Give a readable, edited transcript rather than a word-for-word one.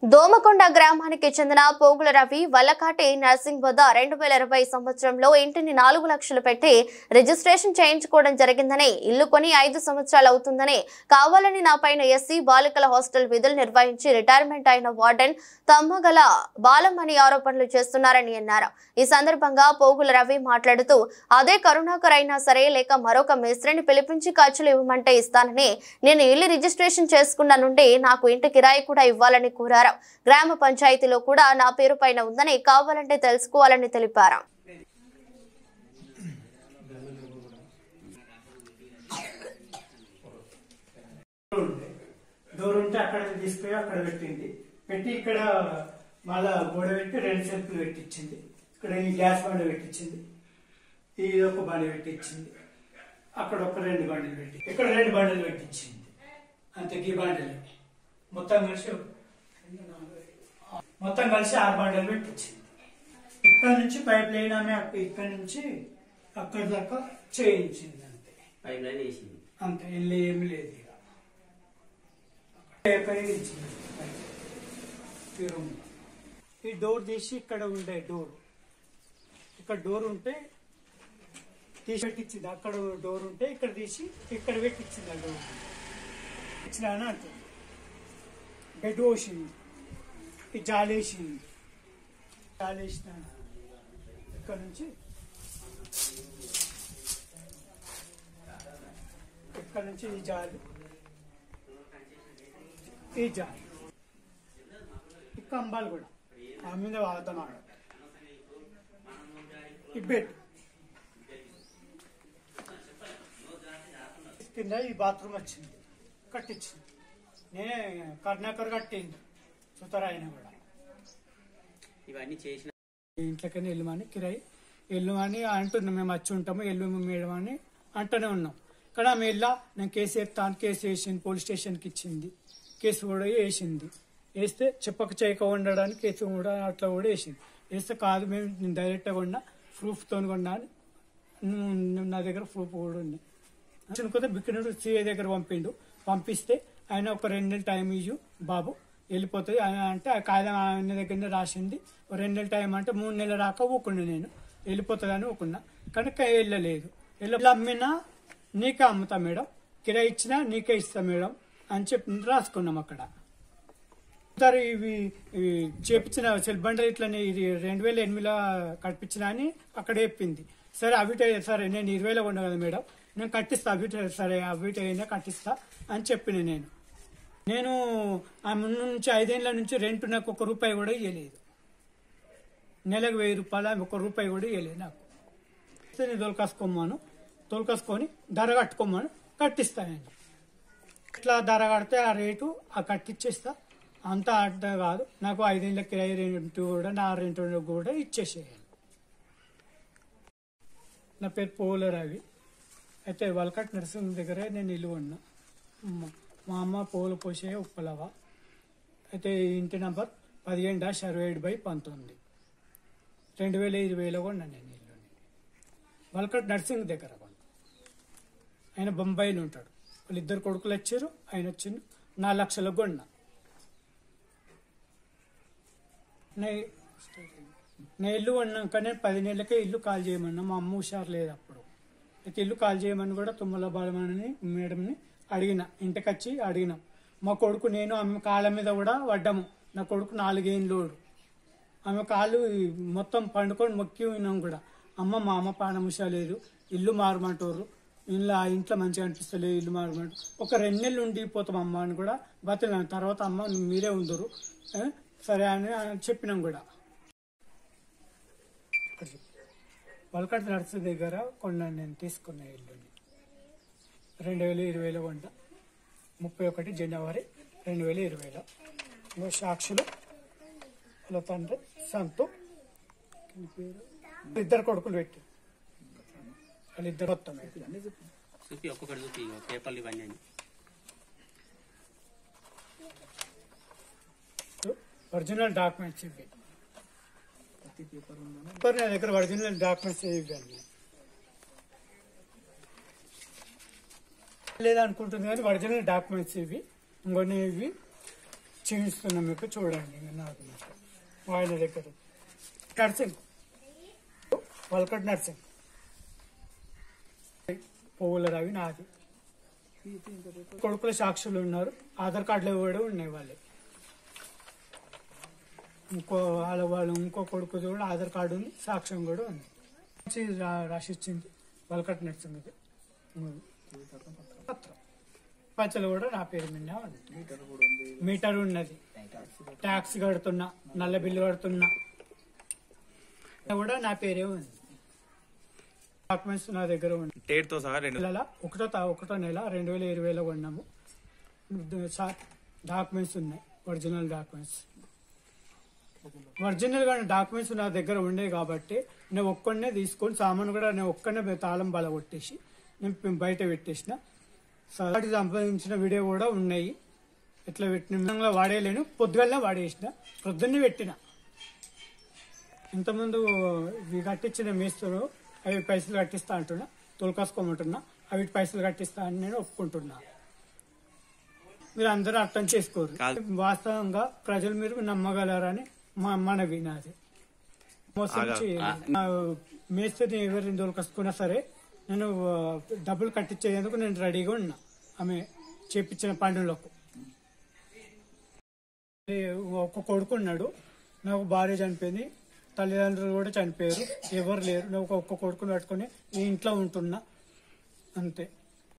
దోమకొండ గ్రామానికి చెందిన పోగుల రవి వల్లకాటి నర్సింగ్ వద్ద 2020 సంవత్సరంలో ఇంటిని 4 లక్షలు పెట్టి రిజిస్ట్రేషన్ చేయించుకోవడం జరిగిందని, ఇల్లు కొని 5 సంవత్సరాలు అవుతుందని, కావాలని నాపైన ఎస్సీ బాలికల హాస్టల్ విధులు నిర్వహించి రిటైర్మెంట్ అయిన వార్డెన్ తమ్మగల బాలమణి ఆరోపణలు చేస్తున్నారని అన్నారు. ఈ సందర్భంగా పోగుల రవి మాట్లాడుతూ, అదే కరుణాకర్ అయినా సరే లేక మరొక మేస్త్రిని పిలిపించి ఖర్చులు ఇవ్వమంటే ఇస్తానని, నేను ఇల్లు రిజిస్ట్రేషన్ చేసుకున్న నుండి నాకు ఇంటి కిరాయి కూడా ఇవ్వాలని కోరారు. గ్రామ పంచాయతీలో కూడా నా పేరు పైన ఉందని, కావాలంటే తెలుసుకోవాలని తెలిపారు. దూరుంటే అక్కడ తీసుకుపోయి అక్కడ పెట్టి ఇక్కడ మళ్ళా గోడ పెట్టి 2 సెల్ఫ్లు పెట్టించింది. ఇక్కడ ఈ గ్యాస్ బండ పెట్టించింది, ఇది ఒక బండ పెట్టించింది, అక్కడ ఒక 2 బండలు పెట్టి ఇక్కడ 2 బండలు పెట్టించింది. అంతే ఈ బండలు మొత్తం కలిసి 6 బండలు పెట్టించింది. ఇక్కడ నుంచి పైప్ లైన్ ఆమె ఇక్కడ నుంచి అక్కడ దాకా చేయించింది. అంతే పైప్ లైన్ వేసింది, అంతే ఇల్లు ఏమి లేదు. ఈ డోర్ తీసి ఇక్కడ ఉండే ఇక్కడ డోర్ ఉంటే తీసి పెట్టించింది, అక్కడ డోర్ ఉంటే ఇక్కడ తీసి ఇక్కడ పెట్టించింది. ఆ డోర్ ఇచ్చిన అంతే బెడ్ పోసింది, ఈ జాలేసింది, జాలేసిన ఇక్కడ నుంచి ఈ జాలి, ఈ జాలి, ఈ కంబాలు కూడా ఆ మీద వాడుతున్నాడు. ఈ బెడ్ కింద ఈ బాత్రూమ్ వచ్చింది, కట్టించింది. నేనే కరుణాకర్ కట్టింది, సుతరాయన కూడా. ఇవన్నీ చేసిన ఇంట్లోకైనా వెళ్ళమని కిరాయి వెళ్ళమని అంటున్నాం. మేము వచ్చి ఉంటాము వెళ్ళము మేడం అని అంటూనే ఉన్నాం. ఇక్కడ ఆమె వెళ్ళా నేను కేసు ఎత్తాను, కేసు వేసింది, పోలీస్ స్టేషన్కి ఇచ్చింది, కేసు కూడా వేసింది. వేస్తే చెప్పక చేయక ఉండడానికి కేసు కూడా అట్లా కూడా వేసింది. వేస్తే కాదు మేము డైరెక్ట్గా ఉన్నా, ప్రూఫ్తో కొన్నా అని, నా దగ్గర ప్రూఫ్ కూడా ఉంది. కొద్ది బిక్కినడు సిఐ దగ్గర పంపిస్తే ఆయన ఒక 2 నెలలు టైం ఇవ్వు బాబు వెళ్ళిపోతుంది ఆయన అంటే, ఆ కాగితం ఆయన దగ్గరనే రాసింది. 2 నెలలు టైం అంటే 3 నెలలు రాక ఊకుండా నేను వెళ్ళిపోతుంది అని ఊకున్నా. కనుక వెళ్ళలేదు. అమ్మినా నీకే అమ్ముతా మేడం, కిరాయి ఇచ్చినా నీకే ఇస్తా మేడం అని చెప్పి రాసుకున్నాం. అక్కడ సరే ఇవి చేపించిన సెల్ బండలు ఇట్లనే ఇది 2008లో కట్టించిన అని అక్కడ చెప్పింది. సరే అవిట సరే నేను 20లో ఉన్నా కదా మేడం, నేను కట్టిస్తా అవిట, సరే అవిట అయినా కట్టిస్తా అని చెప్పిన. నేను ఆ ముందు నుంచి 5 ఏళ్ల నుంచి రెంట్ నాకు 1 రూపాయి కూడా ఇవ్వలేదు. నెలకు 1000 రూపాయలు, 1 రూపాయి కూడా ఇవ్వలేదు నాకు. నేను తోలుకాసుకొని ధర కట్టుకోమని కట్టిస్తాను. ఇట్లా ధర కడితే ఆ రేటు ఆ కట్టిచ్చేస్తా. అంతా అడ్డ కాదు, నాకు 5 ఏళ్ల కిరాయి రెంట్ కూడా నా రెంట్ కూడా ఇచ్చేసేయాలి. నా పేరు పోగుల రవి. అయితే వల్కట్ నర్సింగ్ దగ్గరే నేను ఇల్లు ఉన్నా. మా అమ్మ పోలు పోసే ఉప్పలవ. అయితే ఇంటి నంబర్ 15-67/19 2020లో కొన్నా నేను ఇల్లుని. వల్కట్ నర్సింగ్ దగ్గర కొన్నా. ఆయన బొంబాయిలో ఉంటాడు. వాళ్ళు 2 కొడుకులు వచ్చారు, ఆయన వచ్చిండు. 4 లక్షలకు కొన్నా. నేను ఇల్లు కొన్నాక నేను 10 నెలలకే ఇల్లు కాల్ చేయమన్నా. మా అమ్మ హుషారు లేదు అప్పుడు. అయితే ఇల్లు కాల్ చేయమని కూడా తుమ్మల బాలమని మేడంని అడిగిన, ఇంటికి వచ్చి అడిగినాం. మా కొడుకు నేను ఆమె కాళ్ళ మీద కూడా పడ్డాము. నా కొడుకు 4 ఏళ్ళోడు. ఆమె కాళ్ళు మొత్తం పండుకొని మొక్కి విన్నాం కూడా. మా అమ్మ పానం హుషాలేదు, ఇల్లు మారమంటారు, ఇంట్లో మంచిగా అనిపిస్తలేదు, ఇల్లు మారమంటారు. ఒక 2 నెలలు ఉండిపోతాం అమ్మ అని కూడా బతిలాను. తర్వాత అమ్మ మీరే ఉందరు సరే అని చెప్పినాం కూడా. వల్కట్ నర్సింగ్ దగ్గర కొన్నాను నేను, తీసుకున్న ఇల్లుని 2020లో కొంట. 31 జనవరి 2020లో. సాక్షులు వాళ్ళ తండ్రి సంతు, 2 కొడుకులు పెట్టి వాళ్ళిద్దరు మొత్తం ఒక్కొక్కటి చూపి పేపర్లు ఇవన్నీ ఒరిజినల్ డాక్యుమెంట్స్ ఇవి. నా దగ్గర ఒరిజినల్ డాక్యుమెంట్స్ ఇవ్వండి లేదనుకుంటుంది కానీ ఒరిజినల్ డాక్యుమెంట్స్ ఇవి. ఇంకొన్ని ఇవి చూపిస్తున్నాం మీకు చూడండి. నాకు ఆయన దగ్గర నర్సింగ్ వల్కట్ నర్సింగ్ పువ్వుల రవి నాది. కొడుకుల సాక్షులు ఉన్నారు, ఆధార్ కార్డులు కూడా ఉన్నాయి వాళ్ళే. ఇంకో కొడుకు కూడా ఆధార్ కార్డు ఉంది, సాక్ష్యం కూడా ఉంది. రాసిచ్చింది వల్కట్ నర్సింగ్ పత్రం. పచ్చలు కూడా నా పేరు మీద ఉంది. మీటర్ ఉన్నది, ట్యాక్స్ కడుతున్నా, నల్ల బిల్లు కడుతున్నా కూడా నా పేరే ఉంది. డాక్యుమెంట్స్ నా దగ్గర ఉంది. డేట్ తో సహా ఒకటో నెల 2020లో కొన్నాము. డాక్యుమెంట్స్ ఉన్నాయి, ఒరిజినల్ డాక్యుమెంట్స్. ఒరిజినల్ గా డాక్యుమెంట్స్ నా దగ్గర ఉండే కాబట్టి నేను ఒక్కడనే తీసుకొని సామాన్ కూడా నేను ఒక్కడనే తాళం బల కొట్టేసి నేను బయట పెట్టేసిన. వాటికి సంబంధించిన వీడియో కూడా ఉన్నాయి. ఎట్లా పెట్టిన వాడేయలేను, పొద్దుగల్లా వాడేసిన, పొద్దున్నే పెట్టిన. ఇంతకుముందు ఇవి కట్టించిన మేస్తులు అవి పైసలు కట్టిస్తా అంటున్నా, తోలుకాసుకోమంటున్నా, అవి పైసలు కట్టిస్తా అని నేను ఒప్పుకుంటున్నా. మీరు అందరూ అర్థం చేసుకోరు. వాస్తవంగా ప్రజలు మీరు నమ్మగలరని మనవి నాది. మోసం మేస్త్రిని ఎవరిని తోలుకొసుకున్నా సరే నేను డబ్బులు కట్టించేందుకు నేను రెడీగా ఉన్నా. ఆమె చేపించిన పనులకు ఒక కొడుకు ఉన్నాడు, నాకు భార్య చనిపోయింది, తల్లిదండ్రులు కూడా చనిపోయారు, ఎవరు లేరు. నేను ఒక్క కొడుకుని పట్టుకుని ఈ ఇంట్లో ఉంటున్నా అంతే.